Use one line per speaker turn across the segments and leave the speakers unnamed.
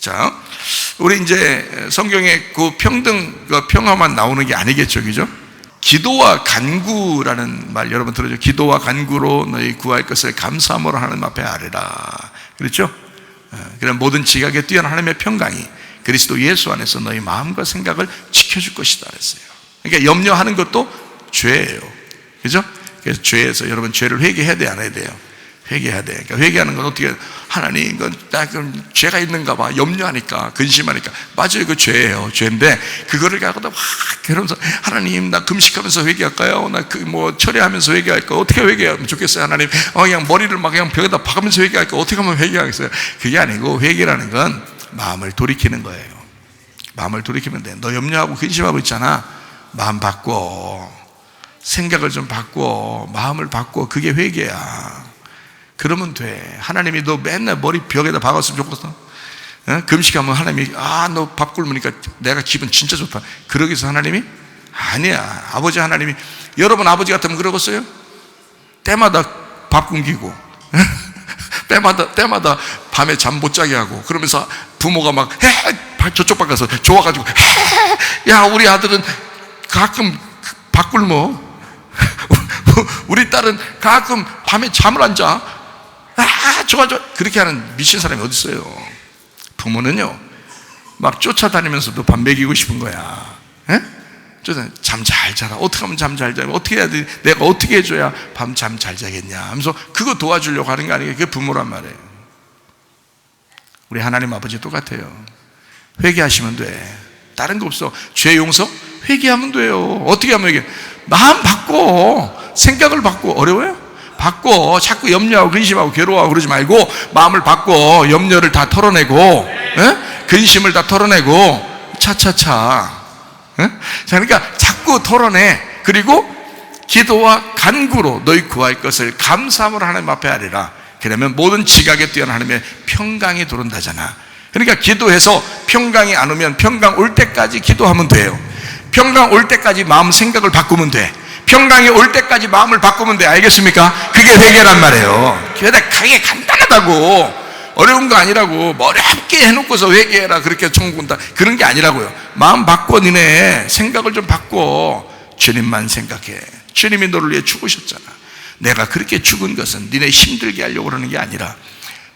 자, 우리 이제 성경에 그 평등, 그 평화만 나오는 게 아니겠죠, 그죠? 기도와 간구라는 말 여러분 들으죠? 기도와 간구로 너희 구할 것을 감사함으로 하나님 앞에 아뢰라. 그렇죠? 그런 모든 지각에 뛰어난 하나님의 평강이 그리스도 예수 안에서 너희 마음과 생각을 지켜줄 것이다 그랬어요. 그러니까 염려하는 것도 죄예요. 그죠? 그래서 죄에서 여러분 죄를 회개해야 돼, 안 해야 돼요? 회개해야 돼. 그러니까 회개하는 건 어떻게, 하나님, 이건 나 그럼 죄가 있는가 봐. 염려하니까, 근심하니까. 맞아요, 그 죄예요. 죄인데, 그거를 갖고도 막, 그러면서, 하나님, 나 금식하면서 회개할까요? 나 철회하면서 회개할까요? 어떻게 회개하면 좋겠어요, 하나님? 그냥 머리를 막 그냥 벽에다 박으면서 회개할까요? 어떻게 하면 회개하겠어요? 그게 아니고, 회개라는 건 마음을 돌이키는 거예요. 마음을 돌이키면 돼. 너 염려하고 근심하고 있잖아. 마음 바꿔. 생각을 좀 바꿔. 마음을 바꿔. 그게 회개야. 그러면 돼. 하나님이 너 맨날 머리 벽에다 박았으면 좋겠어? 금식하면 하나님이, 너 밥 굶으니까 내가 기분 진짜 좋다. 그러기 위해서 하나님이? 아니야. 아버지 하나님이, 여러분 아버지 같으면 그러겠어요? 때마다 밥 굶기고, 때마다 밤에 잠 못 자게 하고, 그러면서 부모가 막, 저쪽 바꿔서 좋아가지고, 야, 우리 아들은 가끔 밥 굶어. 우리 딸은 가끔 밤에 잠을 안 자. 좋아. 그렇게 하는 미친 사람이 어디 있어요? 부모는요, 막 쫓아다니면서도 밥 먹이고 싶은 거야. 잠 잘 자라. 어떻게 하면 잠 잘 자냐? 어떻게 해야 돼? 내가 어떻게 해줘야 밤 잠 잘 자겠냐? 하면서 그거 도와주려고 하는 게 아니에요. 그게 부모란 말이에요. 우리 하나님 아버지 똑같아요. 회개하시면 돼. 다른 거 없어. 죄 용서? 회개하면 돼요. 어떻게 하면 회개? 마음 바꿔. 생각을 바꿔. 어려워요? 바꿔. 자꾸 염려하고 근심하고 괴로워하고 그러지 말고 마음을 바꿔. 염려를 다 털어내고, 근심을 다 털어내고, 차차차. 자, 그러니까 자꾸 털어내. 그리고 기도와 간구로 너희 구할 것을 감사함으로 하나님 앞에 아뢰라. 그러면 모든 지각에 뛰어난 하나님의 평강이 들어온다잖아. 그러니까 기도해서 평강이 안 오면 평강 올 때까지 기도하면 돼요. 평강 올 때까지 마음 생각을 바꾸면 돼. 평강이 올 때까지 마음을 바꾸면 돼. 알겠습니까? 그게 회개란 말이에요. 그게 간단하다고. 어려운 거 아니라고. 어렵게 해놓고서 회개해라 그렇게 청구한다 그런 게 아니라고요. 마음 바꿔. 니네 생각을 좀 바꿔. 주님만 생각해. 주님이 너를 위해 죽으셨잖아. 내가 그렇게 죽은 것은 니네 힘들게 하려고 그러는 게 아니라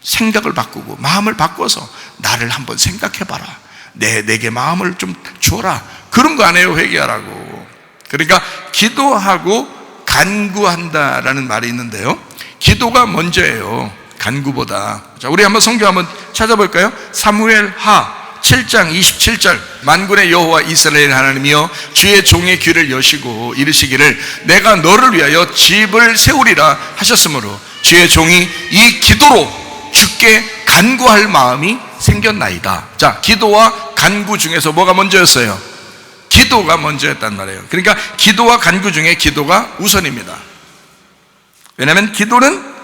생각을 바꾸고 마음을 바꿔서 나를 한번 생각해봐라. 내게 마음을 좀 줘라. 그런 거 안 해요. 회개하라고. 그러니까 기도하고 간구한다라는 말이 있는데요, 기도가 먼저예요, 간구보다. 자, 우리 한번 성경 한번 찾아볼까요? 사무엘하 7장 27절. 만군의 여호와 이스라엘 하나님이여, 주의 종의 귀를 여시고 이르시기를 내가 너를 위하여 집을 세우리라 하셨으므로 주의 종이 이 기도로 주께 간구할 마음이 생겼나이다. 자, 기도와 간구 중에서 뭐가 먼저였어요? 기도가 먼저였단 말이에요. 그러니까 기도와 간구 중에 기도가 우선입니다. 왜냐하면 기도는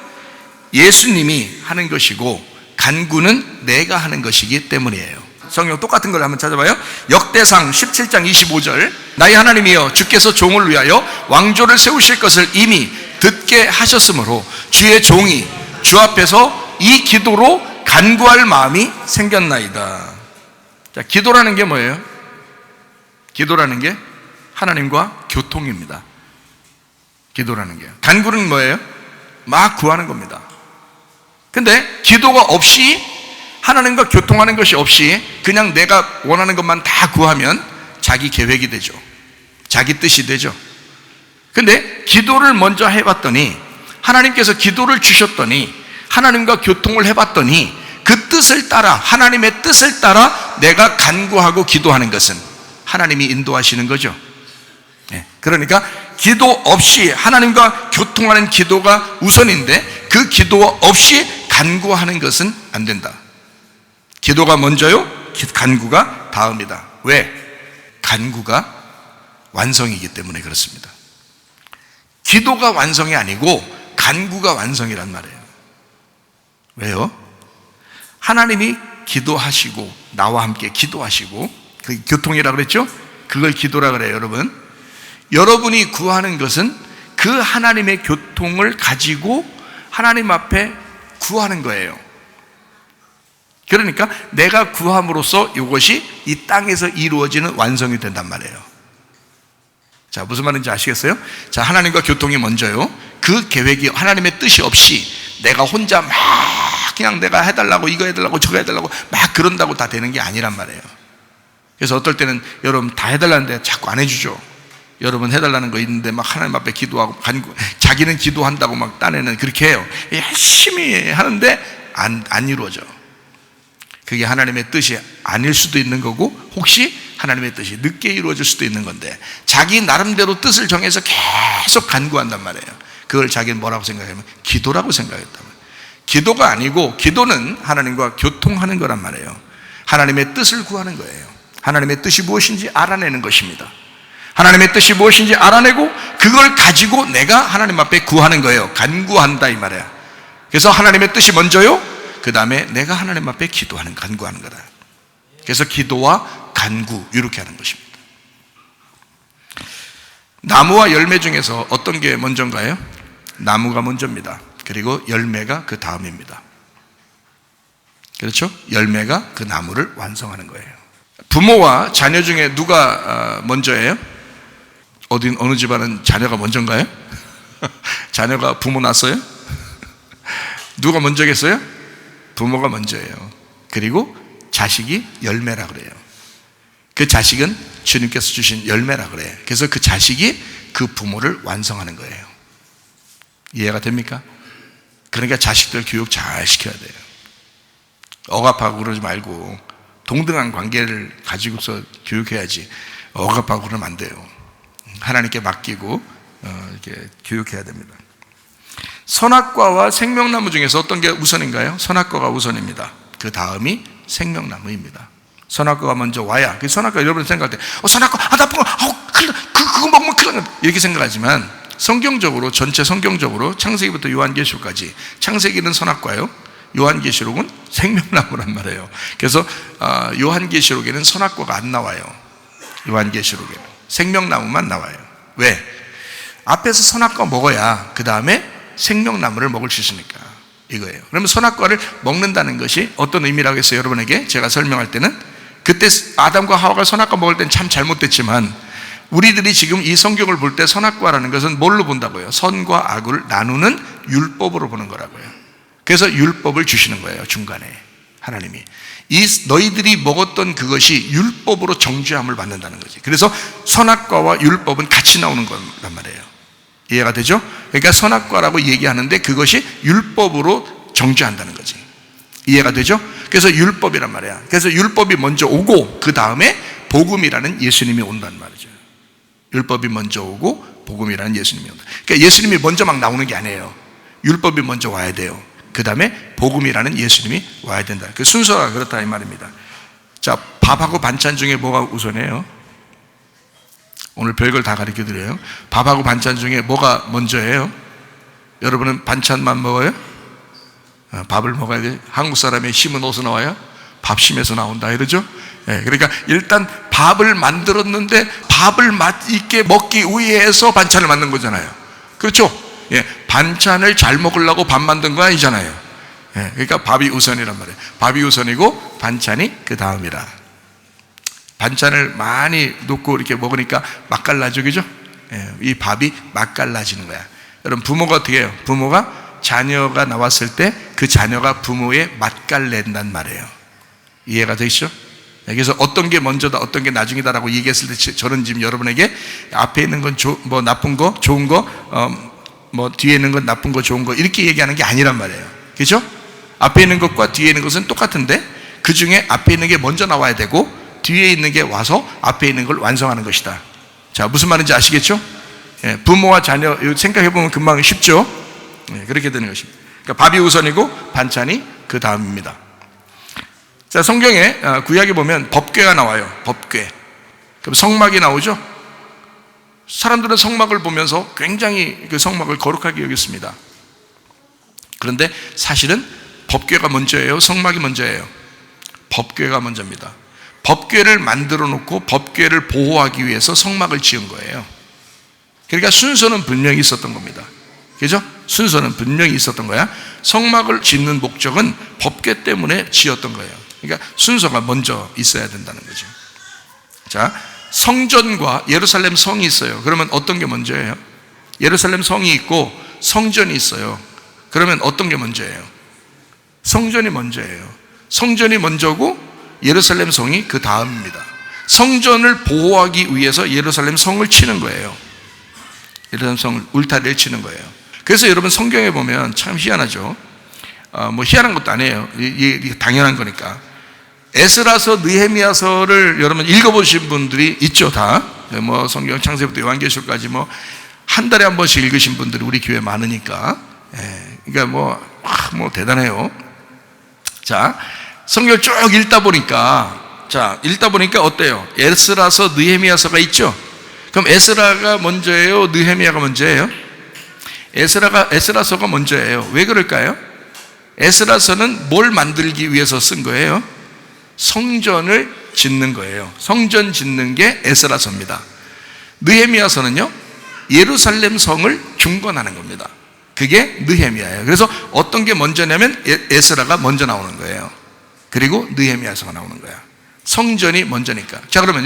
예수님이 하는 것이고 간구는 내가 하는 것이기 때문이에요. 성경 똑같은 걸 한번 찾아봐요. 역대상 17장 25절. 나의 하나님이여, 주께서 종을 위하여 왕조를 세우실 것을 이미 듣게 하셨으므로 주의 종이 주 앞에서 이 기도로 간구할 마음이 생겼나이다. 자, 기도라는 게 뭐예요? 기도라는 게 하나님과 교통입니다. 기도라는 게요. 간구는 뭐예요? 막 구하는 겁니다. 근데 기도가 없이, 하나님과 교통하는 것이 없이 그냥 내가 원하는 것만 다 구하면 자기 계획이 되죠. 자기 뜻이 되죠. 근데 기도를 먼저 해봤더니, 하나님께서 기도를 주셨더니, 하나님과 교통을 해봤더니 그 뜻을 따라, 하나님의 뜻을 따라 내가 간구하고 기도하는 것은 하나님이 인도하시는 거죠. 그러니까 기도 없이 하나님과 교통하는 기도가 우선인데 그 기도 없이 간구하는 것은 안 된다. 기도가 먼저요, 간구가 다음이다. 왜? 간구가 완성이기 때문에 그렇습니다. 기도가 완성이 아니고 간구가 완성이란 말이에요. 왜요? 하나님이 기도하시고 나와 함께 기도하시고, 그 교통이라고 그랬죠? 그걸 기도라 그래요. 여러분이 구하는 것은 그 하나님의 교통을 가지고 하나님 앞에 구하는 거예요. 그러니까 내가 구함으로써 이것이 이 땅에서 이루어지는 완성이 된단 말이에요. 자, 무슨 말인지 아시겠어요? 자, 하나님과 교통이 먼저요. 그 계획이 하나님의 뜻이 없이 내가 혼자 막 그냥 내가 해달라고 이거 해달라고 저거 해달라고 막 그런다고 다 되는 게 아니란 말이에요. 그래서 어떨 때는 여러분 다 해달라는데 자꾸 안 해주죠. 여러분 해달라는 거 있는데 막 하나님 앞에 기도하고 자기는 기도한다고 막 딴에는 그렇게 해요. 열심히 하는데 안 이루어져. 그게 하나님의 뜻이 아닐 수도 있는 거고, 혹시 하나님의 뜻이 늦게 이루어질 수도 있는 건데, 자기 나름대로 뜻을 정해서 계속 간구한단 말이에요. 그걸 자기는 뭐라고 생각하면 기도라고 생각했단 말이에요. 기도가 아니고, 기도는 하나님과 교통하는 거란 말이에요. 하나님의 뜻을 구하는 거예요. 하나님의 뜻이 무엇인지 알아내는 것입니다. 하나님의 뜻이 무엇인지 알아내고 그걸 가지고 내가 하나님 앞에 구하는 거예요. 간구한다 이 말이에요. 그래서 하나님의 뜻이 먼저요, 그 다음에 내가 하나님 앞에 간구하는 거다. 그래서 기도와 간구 이렇게 하는 것입니다. 나무와 열매 중에서 어떤 게 먼저인가요? 나무가 먼저입니다. 그리고 열매가 그 다음입니다. 그렇죠? 열매가 그 나무를 완성하는 거예요. 부모와 자녀 중에 누가 먼저예요? 어느 집안은 자녀가 먼저인가요? 자녀가 부모 낳았어요? 누가 먼저겠어요? 부모가 먼저예요. 그리고 자식이 열매라 그래요. 그 자식은 주님께서 주신 열매라 그래요. 그래서 그 자식이 그 부모를 완성하는 거예요. 이해가 됩니까? 그러니까 자식들 교육 잘 시켜야 돼요. 억압하고 그러지 말고 동등한 관계를 가지고서 교육해야지, 억압하고 그러면 안 돼요. 하나님께 맡기고 이렇게 교육해야 됩니다. 선악과와 생명나무 중에서 어떤 게 우선인가요? 선악과가 우선입니다. 그 다음이 생명나무입니다. 선악과가 먼저 와야, 그 선악과 여러분 생각할 때 선악과 나쁜 거, 그거 먹으면 큰일 나, 이렇게 생각하지만 성경적으로, 전체 성경적으로 창세기부터 요한계시록까지, 창세기는 선악과요, 요한계시록은 생명나무란 말이에요. 그래서 요한계시록에는 선악과가 안 나와요. 요한계시록에는 생명나무만 나와요. 왜? 앞에서 선악과 먹어야 그 다음에 생명나무를 먹을 수 있으니까 이거예요. 그러면 선악과를 먹는다는 것이 어떤 의미라고 했어요? 여러분에게 제가 설명할 때는, 그때 아담과 하와가 선악과 먹을 때는 참 잘못됐지만, 우리들이 지금 이 성경을 볼 때 선악과라는 것은 뭘로 본다고요? 선과 악을 나누는 율법으로 보는 거라고요. 그래서 율법을 주시는 거예요. 중간에 하나님이 너희들이 먹었던 그것이 율법으로 정죄함을 받는다는 거지. 그래서 선악과와 율법은 같이 나오는 거란 말이에요. 이해가 되죠? 그러니까 선악과라고 얘기하는데 그것이 율법으로 정죄한다는 거지. 이해가 되죠? 그래서 율법이란 말이야. 그래서 율법이 먼저 오고 그 다음에 복음이라는 예수님이 온다는 말이죠. 율법이 먼저 오고 복음이라는 예수님이 온다. 그러니까 예수님이 먼저 막 나오는 게 아니에요. 율법이 먼저 와야 돼요. 그 다음에 복음이라는 예수님이 와야 된다. 그 순서가 그렇다 이 말입니다. 자, 밥하고 반찬 중에 뭐가 우선이에요? 오늘 별걸 다 가르쳐 드려요. 밥하고 반찬 중에 뭐가 먼저예요? 여러분은 반찬만 먹어요? 밥을 먹어야 돼. 한국 사람의 힘은 어디서 나와요? 밥심에서 나온다 이러죠? 그러니까 일단 밥을 만들었는데 밥을 맛있게 먹기 위해서 반찬을 만든 거잖아요. 그렇죠? 반찬을 잘 먹으려고 밥 만든 거 아니잖아요. 그러니까 밥이 우선이란 말이에요. 밥이 우선이고 반찬이 그 다음이라. 반찬을 많이 놓고 이렇게 먹으니까 맛깔나죠, 그죠? 이 밥이 맛깔나지는 거야. 여러분, 부모가 어떻게 해요? 부모가 자녀가 나왔을 때 그 자녀가 부모의 맛깔낸단 말이에요. 이해가 되시죠? 그래서 어떤 게 먼저다, 어떤 게 나중이다라고 얘기했을 때, 저는 지금 여러분에게 앞에 있는 건 뭐 나쁜 거, 좋은 거, 뭐 뒤에 있는 건 나쁜 거, 좋은 거 이렇게 얘기하는 게 아니란 말이에요. 그죠? 앞에 있는 것과 뒤에 있는 것은 똑같은데 그 중에 앞에 있는 게 먼저 나와야 되고 뒤에 있는 게 와서 앞에 있는 걸 완성하는 것이다. 자, 무슨 말인지 아시겠죠? 부모와 자녀 생각해보면 금방 쉽죠? 그렇게 되는 것입니다. 그러니까 밥이 우선이고 반찬이 그 다음입니다. 자, 성경에 구약에 보면 법궤가 나와요. 법궤. 그럼 성막이 나오죠? 사람들은 성막을 보면서 굉장히 그 성막을 거룩하게 여겼습니다. 그런데 사실은 법궤가 먼저예요? 성막이 먼저예요? 법궤가 먼저입니다. 법궤를 만들어 놓고 법궤를 보호하기 위해서 성막을 지은 거예요. 그러니까 순서는 분명히 있었던 겁니다. 그죠? 순서는 분명히 있었던 거야. 성막을 짓는 목적은 법궤 때문에 지었던 거예요. 그러니까 순서가 먼저 있어야 된다는 거죠. 자, 성전과 예루살렘 성이 있어요. 그러면 어떤 게 먼저예요? 예루살렘 성이 있고 성전이 있어요. 그러면 어떤 게 먼저예요? 성전이 먼저예요. 성전이 먼저고 예루살렘 성이 그 다음입니다. 성전을 보호하기 위해서 예루살렘 성을 치는 거예요. 예루살렘 성을 울타리를 치는 거예요. 그래서 여러분 성경에 보면 참 희한하죠. 뭐 희한한 것도 아니에요. 이게 당연한 거니까. 에스라서 느헤미야서를 여러분 읽어보신 분들이 있죠, 다. 뭐 성경 창세부터 요한계시록까지 뭐 한 달에 한 번씩 읽으신 분들이 우리 교회 많으니까. 그러니까 뭐 대단해요. 자, 성경을 쭉 읽다 보니까 어때요? 에스라서 느헤미야서가 있죠. 그럼 에스라가 먼저예요? 느헤미야가 먼저예요? 에스라서가 먼저예요. 왜 그럴까요? 에스라서는 뭘 만들기 위해서 쓴 거예요? 성전을 짓는 거예요. 성전 짓는 게 에스라서입니다. 느헤미야서는요, 예루살렘 성을 중건하는 겁니다. 그게 느헤미야예요. 그래서 어떤 게 먼저냐면 에스라가 먼저 나오는 거예요. 그리고 느헤미야서가 나오는 거야. 성전이 먼저니까. 자, 그러면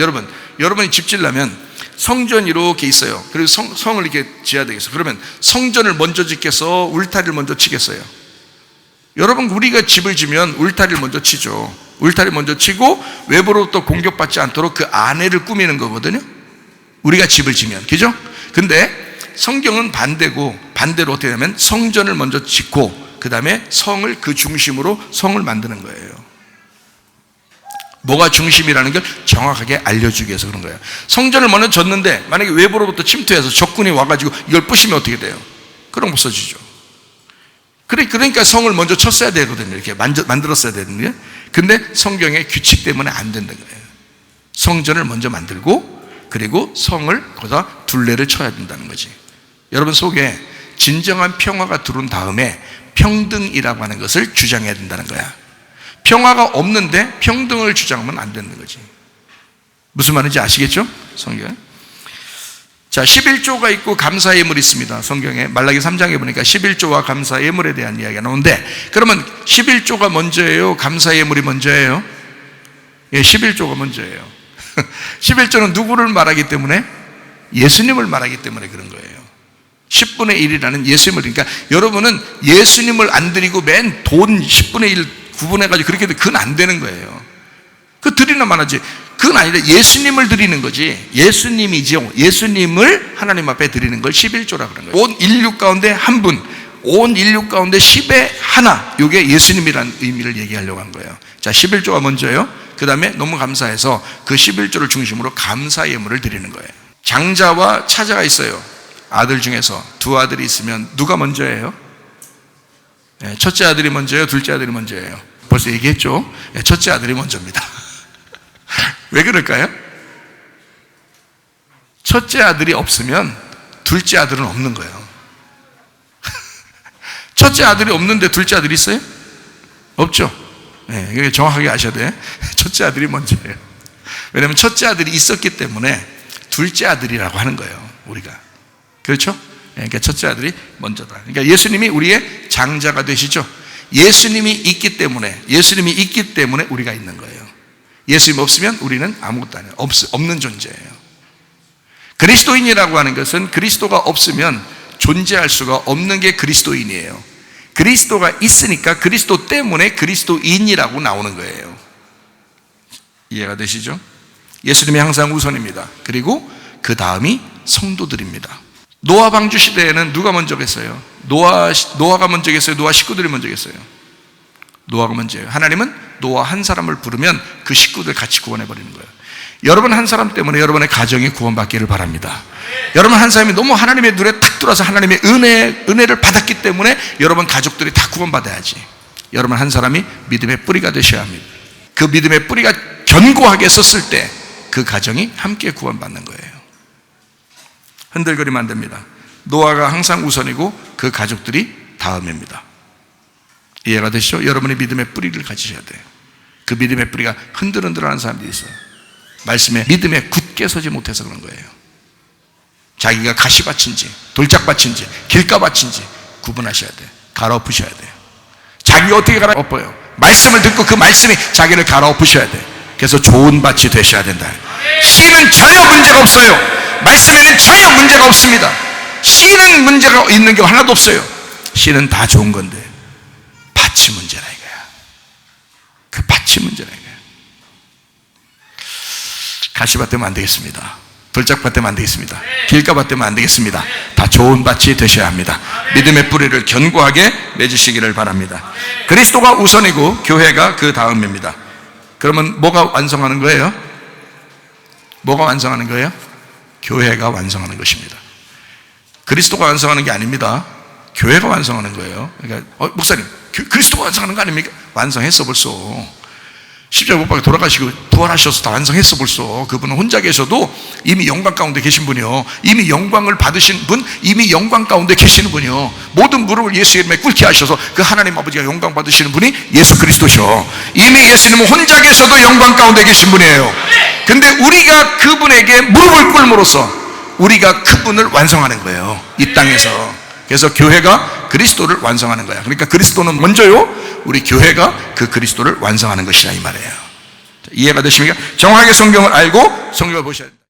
여러분이 집 지려면 성전이 이렇게 있어요. 그리고 성을 이렇게 지어야 되겠어요. 그러면 성전을 먼저 짓겠어? 울타리를 먼저 치겠어요? 여러분, 우리가 집을 지면 울타리를 먼저 치죠. 울타리 먼저 치고 외부로부터 공격받지 않도록 그 안에를 꾸미는 거거든요. 우리가 집을 지면, 그죠? 근데 성경은 반대로 어떻게 하냐면 성전을 먼저 짓고 그 다음에 성을 그 중심으로 성을 만드는 거예요. 뭐가 중심이라는 걸 정확하게 알려주기 위해서 그런 거예요. 성전을 먼저 졌는데 만약에 외부로부터 침투해서 적군이 와가지고 이걸 부시면 어떻게 돼요? 그럼 없어지죠. 그러니까 성을 먼저 쳤어야 되거든요. 이렇게 만들었어야 되는데, 근데 성경의 규칙 때문에 안 된다는 거예요. 성전을 먼저 만들고 그리고 성을 거기다 둘레를 쳐야 된다는 거지. 여러분 속에 진정한 평화가 들어온 다음에 평등이라고 하는 것을 주장해야 된다는 거야. 평화가 없는데 평등을 주장하면 안 되는 거지. 무슨 말인지 아시겠죠? 성경. 자, 11조가 있고 감사 예물이 있습니다. 성경에 말라기 3장에 보니까 11조와 감사 예물에 대한 이야기가 나오는데, 그러면 11조가 먼저예요? 감사 예물이 먼저예요? 예, 11조가 먼저예요. 11조는 누구를 말하기 때문에? 예수님을 말하기 때문에 그런 거예요. 10분의 1이라는 예수님을. 그러니까 여러분은 예수님을 안 드리고 맨 돈 10분의 1 구분해가지고 그렇게 해도 그건 안 되는 거예요. 그 드리나 말하지. 그건 아니라 예수님을 드리는 거지. 예수님이죠. 예수님을 하나님 앞에 드리는 걸 11조라 그런 거예요. 온 인류 가운데 한 분, 온 인류 가운데 10의 하나, 이게 예수님이라는 의미를 얘기하려고 한 거예요. 자, 11조가 먼저예요. 그 다음에 너무 감사해서 그 11조를 중심으로 감사 예물을 드리는 거예요. 장자와 차자가 있어요. 아들 중에서 두 아들이 있으면 누가 먼저예요? 첫째 아들이 먼저예요? 둘째 아들이 먼저예요? 벌써 얘기했죠? 첫째 아들이 먼저입니다. 왜 그럴까요? 첫째 아들이 없으면 둘째 아들은 없는 거예요. 첫째 아들이 없는데 둘째 아들이 있어요? 없죠? 이게 정확하게 아셔야 돼. 첫째 아들이 먼저예요. 왜냐하면 첫째 아들이 있었기 때문에 둘째 아들이라고 하는 거예요, 우리가. 그렇죠? 그러니까 첫째 아들이 먼저다. 그러니까 예수님이 우리의 장자가 되시죠. 예수님이 있기 때문에 우리가 있는 거예요. 예수님 없으면 우리는 아무것도 아니에요. 없는 존재예요. 그리스도인이라고 하는 것은 그리스도가 없으면 존재할 수가 없는 게 그리스도인이에요. 그리스도가 있으니까 그리스도 때문에 그리스도인이라고 나오는 거예요. 이해가 되시죠? 예수님이 항상 우선입니다. 그리고 그 다음이 성도들입니다. 노아 방주 시대에는 누가 먼저겠어요? 노아가 먼저겠어요? 노아 식구들이 먼저겠어요? 노아가 먼저예요. 하나님은 노아 한 사람을 부르면 그 식구들 같이 구원해버리는 거예요. 여러분 한 사람 때문에 여러분의 가정이 구원받기를 바랍니다. 여러분 한 사람이 너무 하나님의 눈에 탁 들어와서 하나님의 은혜를 받았기 때문에 여러분 가족들이 다 구원받아야지. 여러분 한 사람이 믿음의 뿌리가 되셔야 합니다. 그 믿음의 뿌리가 견고하게 섰을 때 그 가정이 함께 구원받는 거예요. 흔들거리면 안 됩니다. 노아가 항상 우선이고 그 가족들이 다음입니다. 이해가 되시죠? 여러분의 믿음의 뿌리를 가지셔야 돼요. 그 믿음의 뿌리가 흔들흔들하는 사람들이 있어요. 말씀에 믿음에 굳게 서지 못해서 그런 거예요. 자기가 가시밭인지 돌짝밭인지 길가밭인지 구분하셔야 돼요. 갈아엎으셔야 돼요. 자기가 어떻게 갈아엎어요? 말씀을 듣고 그 말씀이 자기를 갈아엎으셔야 돼요. 그래서 좋은 밭이 되셔야 된다. 씨는 전혀 문제가 없어요. 말씀에는 전혀 문제가 없습니다. 씨는 문제가 있는 게 하나도 없어요. 씨는 다 좋은 건데 밭이 문제라 이거야. 그 밭이 문제라 이거야. 가시밭 되면 안 되겠습니다. 돌짝밭 되면 안 되겠습니다. 길가밭 되면 안 되겠습니다. 다 좋은 밭이 되셔야 합니다. 믿음의 뿌리를 견고하게 맺으시기를 바랍니다. 그리스도가 우선이고 교회가 그 다음입니다. 그러면 뭐가 완성하는 거예요? 뭐가 완성하는 거예요? 교회가 완성하는 것입니다. 그리스도가 완성하는 게 아닙니다. 교회가 완성하는 거예요. 그러니까 목사님, 그리스도가 완성하는 거 아닙니까? 완성했어 벌써. 십자가 못 박혀 돌아가시고 부활하셔서 다 완성했어 벌써. 그분은 혼자 계셔도 이미 영광 가운데 계신 분이요, 이미 영광을 받으신 분, 이미 영광 가운데 계시는 분이요, 모든 무릎을 예수 이름에 꿇게 하셔서 그 하나님 아버지가 영광 받으시는 분이 예수 그리스도셔. 이미 예수님은 혼자 계셔도 영광 가운데 계신 분이에요. 근데 우리가 그분에게 무릎을 꿇음으로써 우리가 그분을 완성하는 거예요, 이 땅에서. 그래서 교회가 그리스도를 완성하는 거야. 그러니까 그리스도는 먼저요, 우리 교회가 그 그리스도를 완성하는 것이라 이 말이에요. 이해가 되십니까? 정확하게 성경을 알고 성경을 보셔야 됩니다.